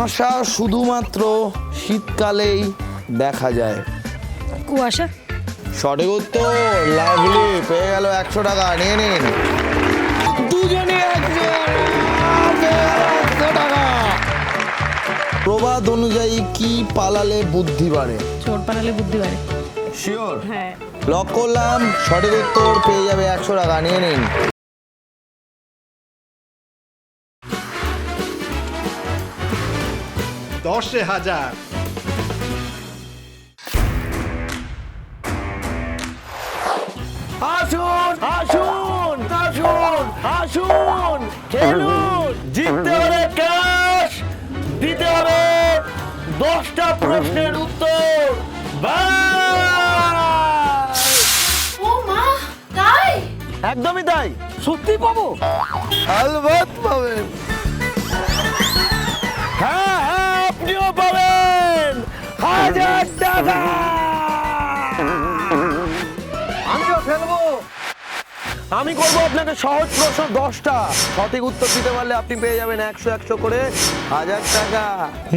আশা শুধুমাত্র শীতকালেই দেখা যায়? কুয়াশা। সঠিক উত্তর। লাভলি, পেয়ে গেল 100 টাকা, নিয়ে নিন। দুজনে 100 টাকা। প্রবাদ অনুযায়ী কি পালালে বুদ্ধি বাড়ে? চোর পালালে বুদ্ধি বাড়ে। শিওর? হ্যাঁ। লক করলাম, সঠিক উত্তর, পেয়ে যাবে 100 টাকা, নিয়ে নিন। দশে হাজার। আসুন আসুন আসুন আসুন, খেলুন। জিততে হলে ক্যাশ, দিতে হবে 10টা প্রশ্নের উত্তর। বাস! ও মা, তাই? একদমই তাই। সত্যি পাবো? আলবাত পাবেন। হ্যাঁ হ্যাঁ, আপনিও পাবেন 1000 টাকা। আমিও খেলবো। আমি করবো আপনাকে সহজ প্রশ্ন 10টা। সঠিক উত্তর দিতে পারলে আপনি পেয়ে যাবেন 100 করে 1000 টাকা।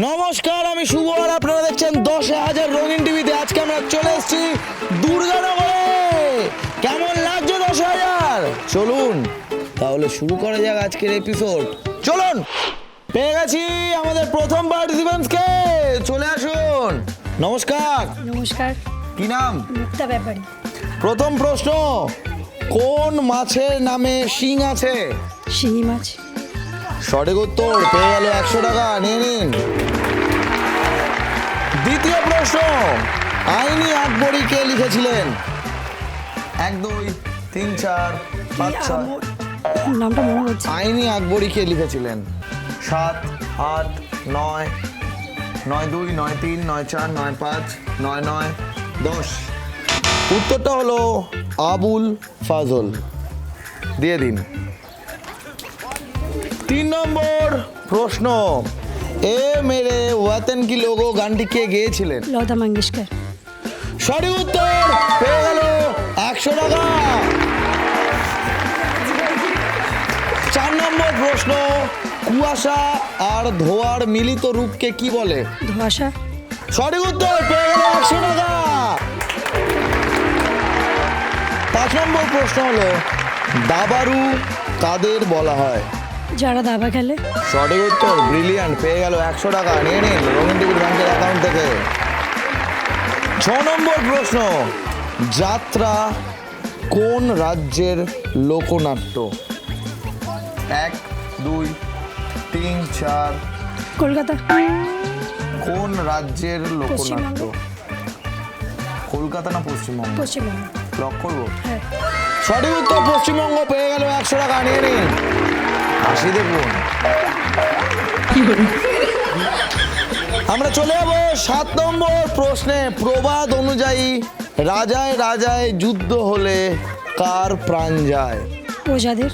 নমস্কার, আমি শুভ আর আপনারা দেখছেন 10,000 রঙিন টিভিতে। আজকে আমরা চলে এসেছি দুর্গানগরে। কেমন লাগছে 10,000? চলুন তাহলে শুরু করা যাক আজকের এপিসোড। চলুন। পেয়ে গেছি আমাদের প্রথম পার্টিসিপেন্টসকে। চলে আসুন। নমস্কার। নমস্কার। কি নাম? মুক্তা ব্যাপারী। প্রথম প্রশ্ন, কোন মাছের নামে শিং আছে? শিঙি মাছ। সঠিক উত্তর, পেয়ে গেল 100 টাকা, নিয়ে নিন। দ্বিতীয় প্রশ্ন, আইনি আকবরী কে লিখেছিলেন? 1 2 3 4 5 6। নামটা মনে হচ্ছে। আইনি আকবরী কে লিখেছিলেন? 7 8 9 9 2 9 3 9 4 9 5 9 9 10। উত্তরটা হলো আবুল ফাজল। দিয়ে দিন। 3 নম্বর প্রশ্ন, এ মেরে ওয়াতন কি লোগো গানটি কে গেয়েছিলেন? লতা মঙ্গেশকর। সঠিক উত্তর, পেয়ে গেল 100 টাকা। 4 নম্বর প্রশ্ন, কুয়াশা আর ধোঁয়ার মিলিত রূপকে কি বলে? ধোঁয়াশা। সঠিক উত্তর, পেয়ে গেল 100 টাকা। 5 নম্বর প্রশ্ন হলো, দাবারু কাদের বলা হয়? যারা দাবা খেলে। সঠিক উত্তর, ব্রিলিয়ান্ট, পেয়ে গেল 100 টাকা, নিয়ে নিন রঙিন টিভির ব্যাংকের অ্যাকাউন্ট থেকে। 6 নম্বর প্রশ্ন, যাত্রা কোন রাজ্যের লোকনাট্য? 1 2 3 4। কলকাতা। কোন রাজ্যের লোকনাট্য? পশ্চিমবঙ্গ। কলকাতা না পশ্চিমবঙ্গ? পশ্চিমবঙ্গ। লক করবো? হ্যাঁ। সঠিক উত্তর, পশ্চিমবঙ্গ, পেয়ে গেল 100 টাকা, নিয়ে নিন। হাসি দেখুন। আমরা চলে যাবো 7 নম্বর প্রশ্নে। প্রবাদ অনুযায়ী রাজায় রাজায় যুদ্ধ হলে কার প্রাণ যায়? প্রজাদের।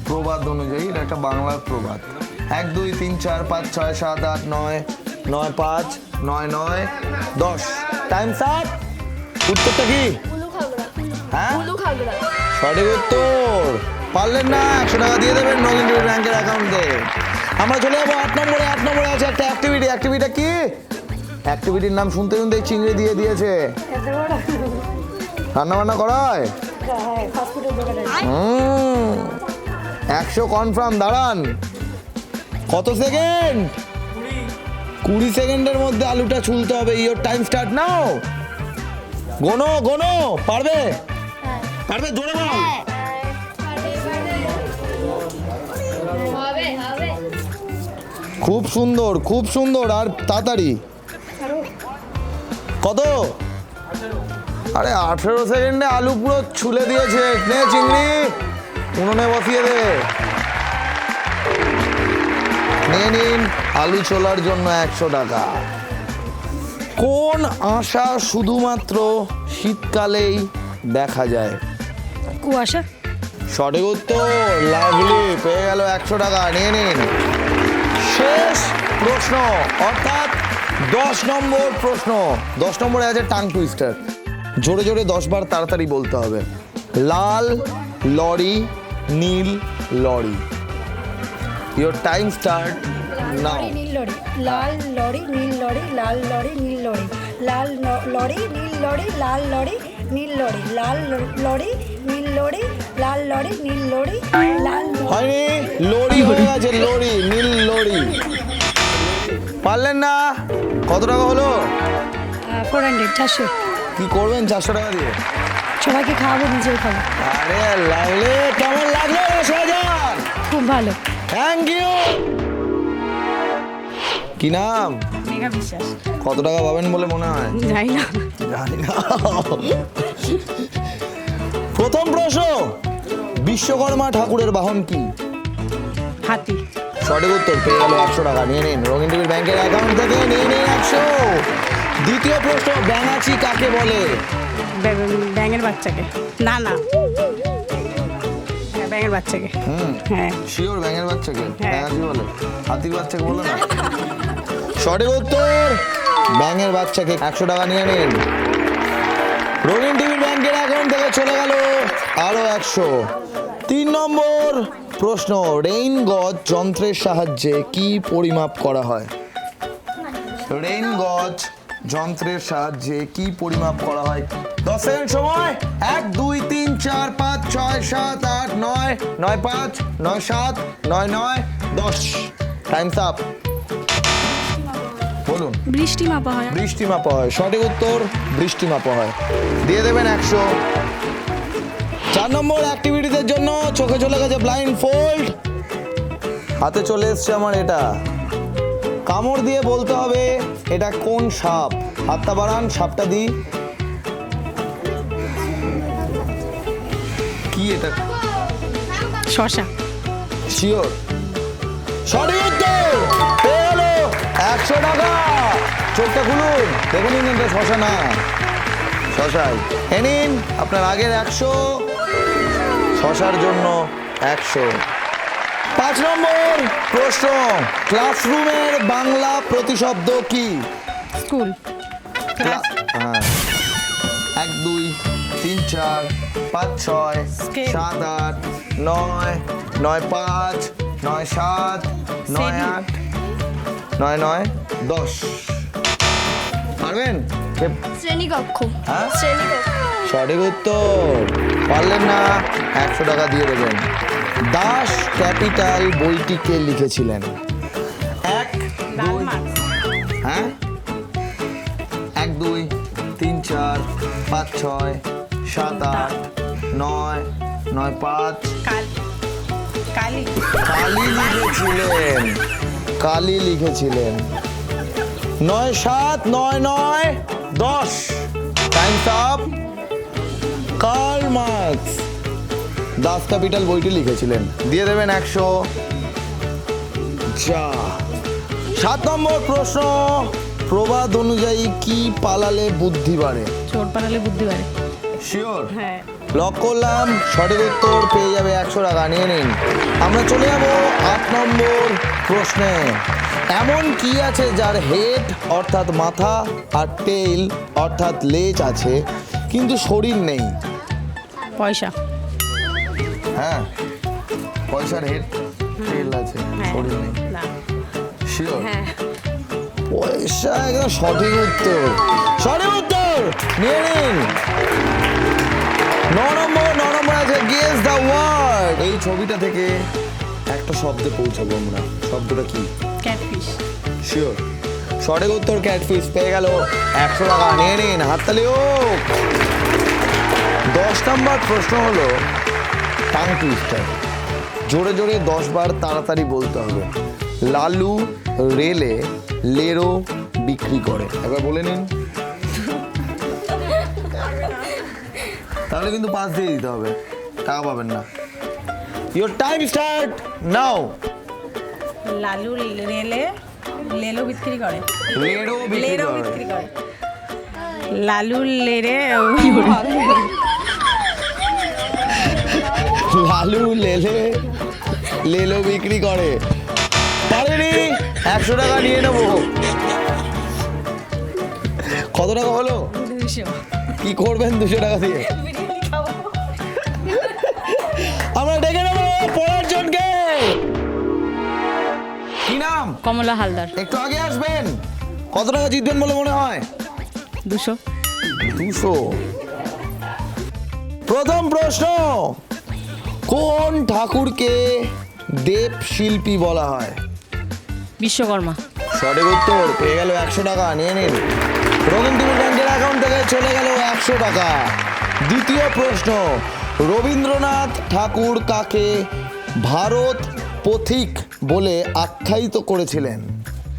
প্রবাদ অনুযায়ী, এটা একটা বাংলার প্রবাদ। 1 2 3 4 5 6 7 8 9 9 5 9 9 10। Time start. উত্তরটা কি? হ্যাঁ, সঠিক উত্তর। পারলেন না, 100 টাকা দিয়ে দেবেন রঙিন টিভির ব্যাংকের অ্যাকাউন্টে। আমরা চলে যাবো 8 নম্বরে। 8 নম্বরে আছে একটা অ্যাক্টিভিটি। অ্যাক্টিভিটা কি? অ্যাক্টিভিটির নাম শুনতে শুনতে চিংড়ি দিয়ে দিয়েছে। রান্না বান্না করা হয়? 100 কনফার্ম। দাঁড়ান, কত সেকেন্ড? 20 সেকেন্ডের মধ্যে আলুটা ছুলতে হবে। Your time start now. গোনো গোনো। পারবে? পারবে? জোরে বল। খুব সুন্দর, খুব সুন্দর। আর তাড়াতাড়ি। কত? আরে 18 সেকেন্ডে আলু পুরো ছুলে দিয়েছে। নে চিংড়ি, উনুনে বসিয়ে দে। নিয়ে নিন আলু ছোলার জন্য 100 টাকা। কোন আশা শুধুমাত্র শীতকালেই দেখা যায়? কুয়াশা। সঠিক উত্তর, লাভলি, পেয়ে গেল 100 টাকা, নিয়ে নিন। শেষ প্রশ্ন, অর্থাৎ 10 নম্বর প্রশ্ন। 10 নম্বরে আছে টাং টুইস্টার। জোরে জোরে 10 বার তাড়াতাড়ি বলতে হবে। লাল লরি, নীল lorry. Your time start now. Lorry নীল লরি লাল লরি নীল লরি লাল লরি নীল লরি লাল লরি নীল লরি লাল লরি নীল লরি লাল লরি নীল লরি লাল লরি নীল লরি লাল হয়নি, লরি হয়ে গেছে, লরি, নীল লরি। পারলেন না? কত টাকা হলো? 400 400 কি করবেন 400 টাকা দিয়ে? সবাইকে খাওয়াবো, নিজেও খাবো। আরে লাগলে, কেমন লাগলো 10,000? খুব ভালো। Thank you. কি নাম? মেঘা বিশ্বাস। কত টাকা পাবেন বলে মনে হয়? জানি না। জানি না। প্রথম প্রশ্ন, বিশ্বকর্মা ঠাকুরের বাহন কি? হাতি। সঠিক উত্তর, পেয়ে গেল 100 টাকা। নিয়ে নিন রঙিন টিভির ব্যাংকের অ্যাকাউন্ট থেকে, নিয়ে নিন 100। দ্বিতীয় প্রশ্ন, ব্যাঙাচি কাকে বলে? ব্যাঙের বাচ্চাকে। না না, ব্যাঙের বাচ্চাকে। হ্যাঁ। শিওর ব্যাঙের বাচ্চাকে হ্যাঁ। ব্যাঙাচি বলে? হাতির বাচ্চাকে বলে না? সঠিক উত্তর, ব্যাঙের বাচ্চাকে। 100 টাকা নিয়ে নিন। রঙিন টিভির ব্যাংকের অ্যাকাউন্ট থেকে চলে গেল আরো 100। 3 নম্বর প্রশ্ন, রেইন গজ যন্ত্রের সাহায্যে কি পরিমাপ করা হয়? রেইন গজ যন্ত্রের সাহায্যে কি পরিমাপ করা হয়? 10 সেকেন্ড সময়। 1 2 3 4 5 6 7 8 9 9 5 9 7 9 9 10। Times up. বলুন। বৃষ্টি মাপা হয়। বৃষ্টি মাপা হয়। সঠিক উত্তর, বৃষ্টি মাপা হয়। দিয়ে দেবেন 100। 4 নম্বর অ্যাক্টিভিটিদের জন্য চোখে চলে গেছে ব্লাইন্ড ফোল্ড। হাতে চলে এসছে আমার এটা। কামড় দিয়ে বলতে হবে এটা কোন সাপ। হাতটা বাড়ান, সাপটা দিই। কি এটা? শশা। শিওর? সঠিক উত্তর, পেয়ে গেল 100 টাকা। চোখটা খুলুন, দেখে নিন এটা শশা না, শশাই। এ নিন আপনার আগের 100, শশার জন্য 100। 5 নম্বর প্রশ্ন, ক্লাসরুমের বাংলা প্রতিশব্দ কি? স্কুল। হ্যাঁ। 1 2 3 4 5 6 Scale. 7 8 9 9 5 9 7 9 8 9 9 10। পারবেন? শ্রেণীকক্ষ। হ্যাঁ? শ্রেণীকক্ষ। সঠিক উত্তর। পারলেন না? 100 টাকা দিয়ে দেবেন। দাস ক্যাপিটাল বইটি কে লিখেছিলেন? 1 2 হ্যাঁ 1 2 3 4 5 6 7 8 9 9 5। কালি। কালি লিখেছিলেন, কালি লিখেছিলেন। 9 7 9 9 10। Times up. Karl Marx Das capital বইটি লিখেছিলেন। দিয়ে দেবেন 100। যা। 7 নম্বর প্রশ্ন, প্রবাদ অনুযায়ী কি পালালে বুদ্ধি বাড়ে? চোর পালালে বুদ্ধি বাড়ে। শিওর? হ্যাঁ। লক করলাম, সঠিক উত্তর, পেয়ে যাবে 100 টাকা। নিয়ে নিন। আমরা চলে যাব 8 নম্বর প্রশ্নে। এমন কি আছে যার হেড অর্থাৎ মাথা আর টেইল অর্থাৎ লেজ আছে কিন্তু শরীর নেই? পয়সা। হ্যাঁ, পয়সার হেড টেইল আছে, শরীর নেই। না। শিওর? হ্যাঁ। পয়সা একদম সঠিক উত্তর। সঠিক উত্তর নিয়ে নিন। 9 নম্বর আছে গেস দ্য ওয়ার্ড। এই ছবিটা থেকে একটা শব্দে পৌঁছাবো আমরা। শব্দটা কি? ক্যাটফিশ। শিওর? সঠিক উত্তর, ক্যাটফিশ। পেয়ে গেল 100 টাকা। নিয়ে নিন, হাততালি হোক। 10 নম্বর প্রশ্ন হলো টাং টুইস্টার। জোরে জোরে 10 বার তাড়াতাড়ি বলতে হবে। লালু রেলে লেরো বিক্রি করে। একবার বলে নিন, তাহলে কিন্তু পাস দিয়ে দিতে হবে, টাকা পাবেন না। ইয়োর টাইম স্টার্ট নাও। লালু রেলে লেলো বিক্রি করে। লেরো বিক্রি করে। লালু লেরে লালু লেলে লেলো বিক্রি করে। পারেনি? 100 টাকা নিয়ে নেবো। কত টাকা হলো? 200। কি করবেন 200 টাকা দিয়ে? আমরা ডেকে নেবো পরের জনকে। কি নাম? কমলা হালদার। একটু আগে আসবেন। কত টাকা জিতবেন বলে মনে হয়? 200। 200। প্রথম প্রশ্ন, কোন ঠাকুরকে দেব শিল্পী বলা হয়? বিশ্বকর্মা। সঠিক উত্তর, পেয়ে গেল 100 টাকা, নিয়ে নিন। রঙিন টিভি ব্যাংকের অ্যাকাউন্ট থেকে চলে গেল 100 টাকা। দ্বিতীয় প্রশ্ন, রবীন্দ্রনাথ ঠাকুর কাকে ভারত পথিক বলে আখ্যায়িত করেছিলেন?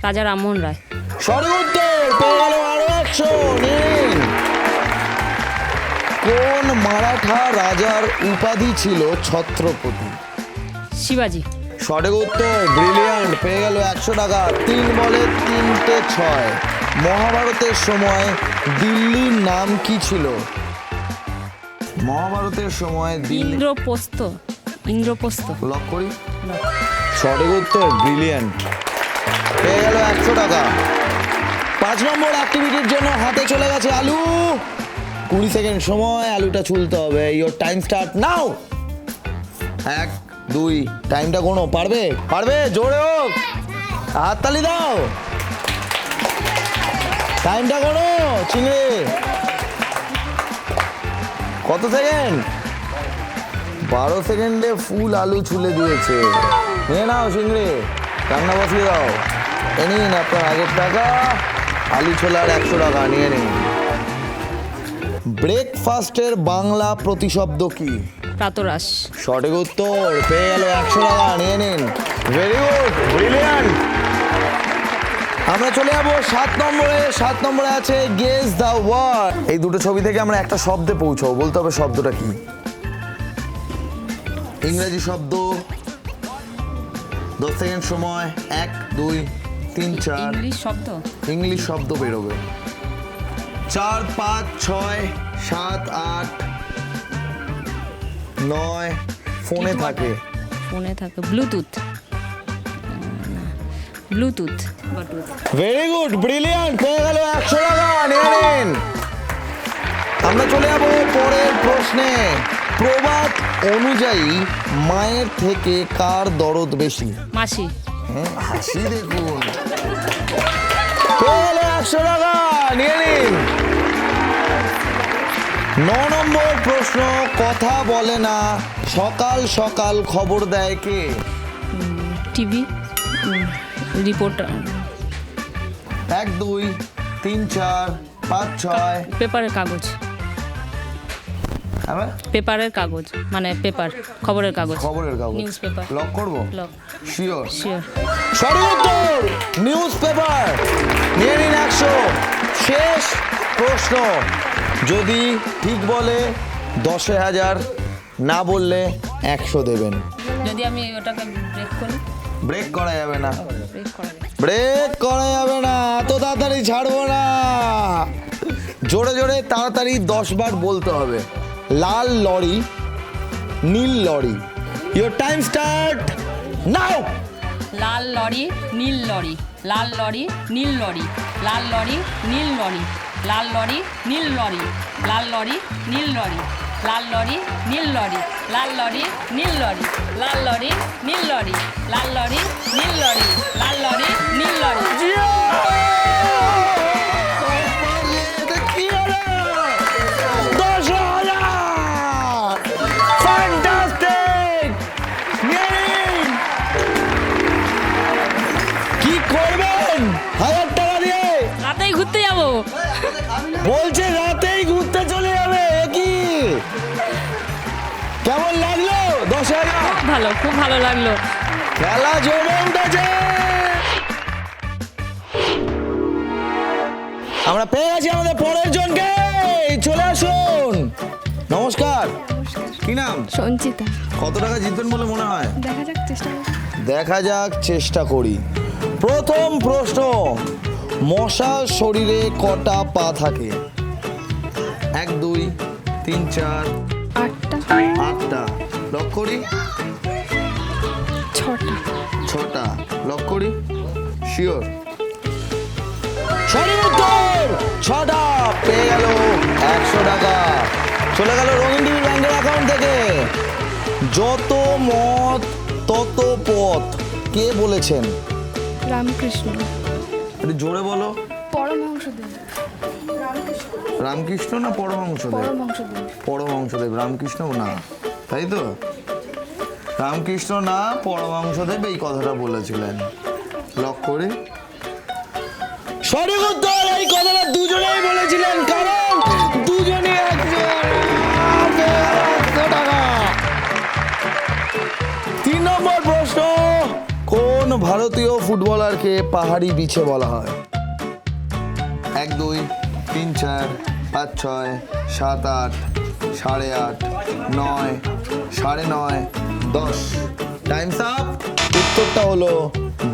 রাজা রামমোহন রায়। সঠিক উত্তর, পেয়ে গেল আরো 100, নিয়ে নিন। কোন মারাঠা রাজার উপাধি ছিল ছত্রপতি? শিবাজি। সঠিক উত্তর, ব্রিলিয়ান্ট, পেয়ে গেল 100 টাকা। 3 বলে 3টে 6। মহাভারতের সময় দিল্লির নাম কি ছিল? মহাভারতের সময় দিল্লি ইন্দ্রপ্রস্থ। ইন্দ্রপ্রস্থ। লক করি। সঠিক উত্তর, ব্রিলিয়ান্ট, পেয়ে গেল 100 টাকা। 5 নম্বর অ্যাক্টিভিটির জন্য হাতে চলে গেছে আলু। 20 সেকেন্ড সময়, আলুটা ছুলতে হবে। ইওর টাইম স্টার্ট নাও। 1 2 টাইমটা কোনো পারবে? পারবে, জোরে হোক, হাততালি দাও। টাইমটা কোনো চিংড়ি। কত সেকেন্ড? 12 সেকেন্ডে ফুল আলু ছুলে দিয়েছে। নিয়ে নাও চিংড়ি, রান্না বসিয়ে দাও। এ নিন আপনার আগের টাকা, আলু ছোলার 100 টাকা, নিয়ে নিন। ব্রেকফাস্টের বাংলা প্রতিশব্দ কি? প্রাতরাশ। সঠিক উত্তর, পেয়ে গেল 100 টাকা, নিয়ে নিন। Very good, brilliant. আমরা চলে যাবো 7 নম্বরে। 7 নম্বরে আছে গেস দ্য ওয়ার্ড। এই দুটো ছবি থেকে আমরা একটা শব্দে পৌঁছাবো, বলতে হবে শব্দটা কি। ইংরেজি শব্দ। 10 সেকেন্ড সময়। 1 2 3 4। ইংলিশ শব্দ। ইংলিশ শব্দ বেরোবে। 4 5 6 7 8 9। ফোনে থাকে। ফোনে থাকে Bluetooth. Bluetooth. Very good, brilliant, পেয়ে গেল 100 টাকা, নিয়ে নিন। আমরা চলে যাবো পরের প্রশ্নে। প্রবাদ অনুযায়ী মায়ের থেকে কার দরদ বেশি? মাসি। হাসি দেখুন, পেয়ে গেল 100 টাকা, নিয়ে নিন। 9 নম্বর প্রশ্ন, কথা বলে না, সকাল সকাল খবর দেয় কে? টিভি। রিপোর্টার। 1 2 3 4 5 6। পেপারের কাগজ। আবার পেপারের কাগজ মানে পেপার, খবরের কাগজ। খবরের কাগজ। News paper. লক করব? লক। শিওর? শিওর। সঠিক উত্তর, নিউজ পেপার, নিয়ে নিন 100। শেষ প্রশ্ন, যদি ঠিক বলে 10,000, না বললে 100 দেবেন। যদি আমি ওটাকে ব্রেক করি? ব্রেক করা যাবে না, ব্রেক করা যায়। ব্রেক করা যাবে না, এত তাড়াতাড়ি ছাড়বো না। জোরে জোরে তাড়াতাড়ি 10 বার বলতে হবে। লাল লরি, নীল lorry. Your time start now. লাল লরি, নীল লরি, লাল লরি, নীল লরি, লাল লরি, নীল লরি, লাল লরি, নীল লরি, লাল লরি, নীল লরি, লাল লরি, নীল লরি, লাল লরি, নীল লরি, লাল লরি, নীল লরি, লাল লরি, নীল লরি, লাল লরি, নীল লরি। কি হলো? 10,000! Fantastic! নিয়ে নিন। কি করবেন 1000 টাকা দিয়ে? রাতেই ঘুরতে যাবো। বলছে রাতেই ঘুরতে চলে যাবে। কি কেমন লাগলো? 10,000 খুব ভালো, খুব ভালো লাগলো। খেলা জমে উঠেছে। আমরা পেয়ে গেছি আমাদের পরের জনকে, চলে আসুন। নমস্কার, কি নাম? সঞ্চিতা। কত টাকা জিতবেন বলে মনে হয়? দেখা যাক, চেষ্টা করি। দেখা যাক, চেষ্টা করি। প্রথম প্রশ্ন, মশার শরীরে কটা পা থাকে? 1 2 3 4 8টা। 8টা। লক করি। 6টা। 6টা। লক করি। শিওর? সঠিক উত্তর, 6টা, পেয়ে গেল 100 টাকা। চলে গেল রঙিন টিভি ব্যাংকের অ্যাকাউন্ট থেকে। যত মত তত পথ কে বলেছেন? রামকৃষ্ণ। একটু জোরে বলো। পরমহংসদেব। রামকৃষ্ণ না পরমহংসদেব? পরমহংসদেব। পরমহংসদেব, রামকৃষ্ণ না, তাই তো? রামকৃষ্ণ না, পরমহংসদেব এই কথাটা বলেছিলেন। লক করি। সঠিক উত্তর। এই কথাটা দুজনেই বলেছিলেন, কারণ দুজনেই 100 টাকা। 3 নম্বর প্রশ্ন, কোন ভারতীয় ফুটবলারকে পাহাড়ি বিছে বলা হয়? 1 2 3 4 5 6 7 8 8.5 9 9.5 10। Times up. উত্তরটা হলো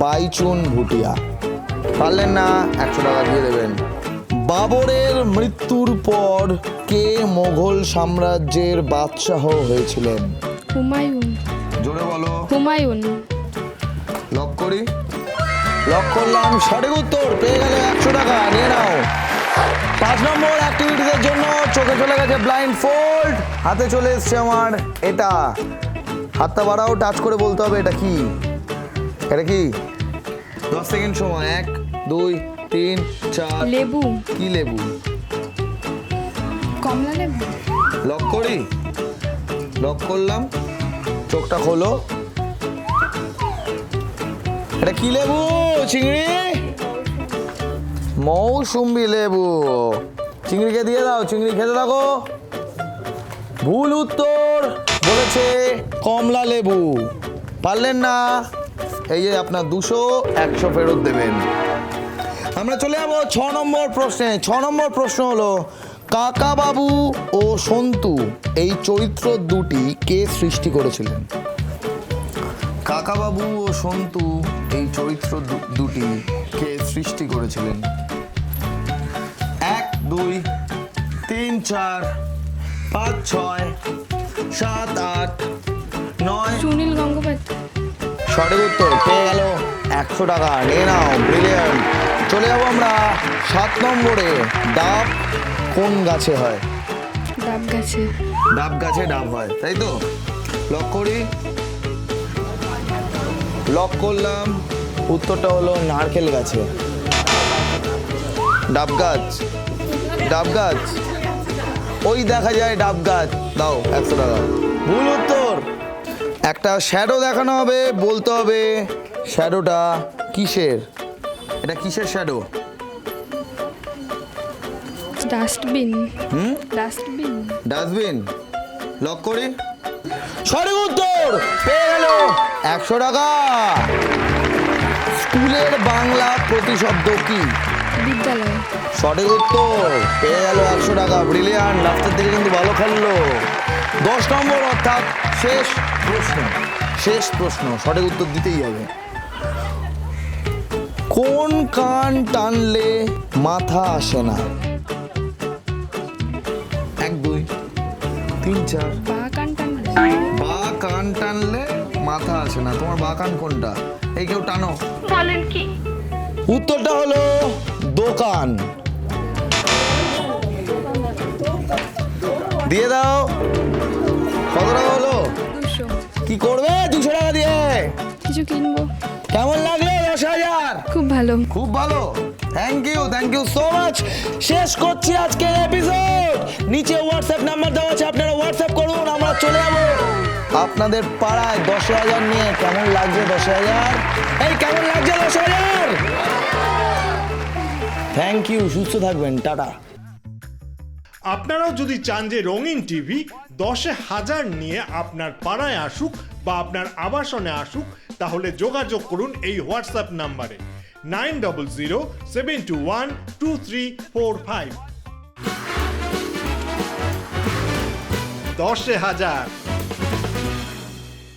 বাইচুন ভুটিয়া। পারলেন না, 100 টাকা দিয়ে দেবেন। বাবরের মৃত্যুর পর কে মোগল সাম্রাজ্যের বাদশাহ হয়েছিলেন? হুমায়ুন। জোরে বলো। হুমায়ুন। লক করি। লক করলাম। সঠিক উত্তর। পেয়ে গেলে 100 টাকা, নিয়ে নাও। 5 নম্বর অ্যাক্টিভিটিসের জন্য চোখে চলে গেছে ব্লাইন্ড ফোল্ড, হাতে চলে এসছে আমার এটা। হাতটা বাড়াও, টাচ করে বলতে হবে এটা কি। এটা কি? 10 সেকেন্ড সময়। 1 2 3 4। লেবু। কি লেবু? কমলা লেবু। লক করি। লক করলাম। চোখটা খোলো। এটা কি লেবু? চিংড়ি? মৌসুম্বি লেবু। চিংড়িকে দিয়ে দাও, চিংড়ি খেতে থাকো। ভুল উত্তর, বলেছে কমলা লেবু। পারলেন না, এই যে আপনার 200, 100 ফেরত দেবেন। আমরা চলে যাবো 6 নম্বর প্রশ্নে। 6 নম্বর প্রশ্ন হলো, কাকাবাবু ও সন্তু এই চরিত্র দুটি কে সৃষ্টি করেছিলেন? কাকাবাবু ও সন্তু এই চরিত্র দুটি কে সৃষ্টি করেছিলেন? 1 2 3 4 5 6 7 8 9। সুনীল গঙ্গোপাধ্যায়। সঠিক উত্তর। পেয়ে গেল 100 টাকা, নিয়ে নাও। ব্রিলিয়ান্ট। চলে যাবো আমরা 7 নম্বরে। ডাব কোন গাছে হয়? ডাব গাছে। ডাব গাছে ডাব হয়, তাই তো? লক করি। লক করলাম। উত্তরটা হলো নারকেল গাছে। ডাব গাছ। ডাব গাছ ওই দেখা যায় ডাব গাছ। দাও 100 টাকা। ভুল উত্তর। একটা শ্যাডো দেখানো হবে, বলতে হবে শ্যাডোটা কিসের। এটা কিসের shadow? Dustbin. Dustbin. Dustbin. Lock করি। সঠিক উত্তর। পেয়ে গেল 100 টাকা। স্কুলের বাংলা প্রতিশব্দ কি? বিদ্যালয়। সঠিক উত্তর। পেয়ে গেল 100 টাকা। ব্রিলিয়ান্ট। লাস্টের দিকে কিন্তু ভালো খেললো। 10 নম্বর, অর্থাৎ শেষ প্রশ্ন। শেষ প্রশ্ন, সঠিক উত্তর দিতেই হবে। কোন কান টানলে মাথা আসে না? 1 2 3 4। বা কান টানলে। বা কান টানলে মাথা আসে না। তোমার বা কান কোনটা? এই কেউ টানো। বলেন কি? উত্তরটা হলো দোকান। দিয়ে দাও। কত টাকা হলো? 200। কি করবে 200 টাকা দিয়ে? কিছু কিনবো। কেমন লাগলো 10,000? খুব ভালো। খুব ভালো। Thank you so much. শেষ করছি আজকের এপিসোড। নিচে হোয়াটসঅ্যাপ নাম্বার দেওয়া আছে, আপনারা হোয়াটসঅ্যাপ করুন। আমরা চলে যাবো আপনাদের পাড়ায় 10,000 নিয়ে। কেমন লাগছে 10,000? এই কেমন লাগছে 10,000? Thank you. সুস্থ থাকবেন। টাটা। আপনারাও যদি চান যে রঙিন টিভি 10,000 নিয়ে আপনার পাড়ায় আসুক বা আপনার আবাসনে আসুক, তাহলে যোগাযোগ করুন এই হোয়াটসঅ্যাপ নাম্বারে 9007212345। 10,000।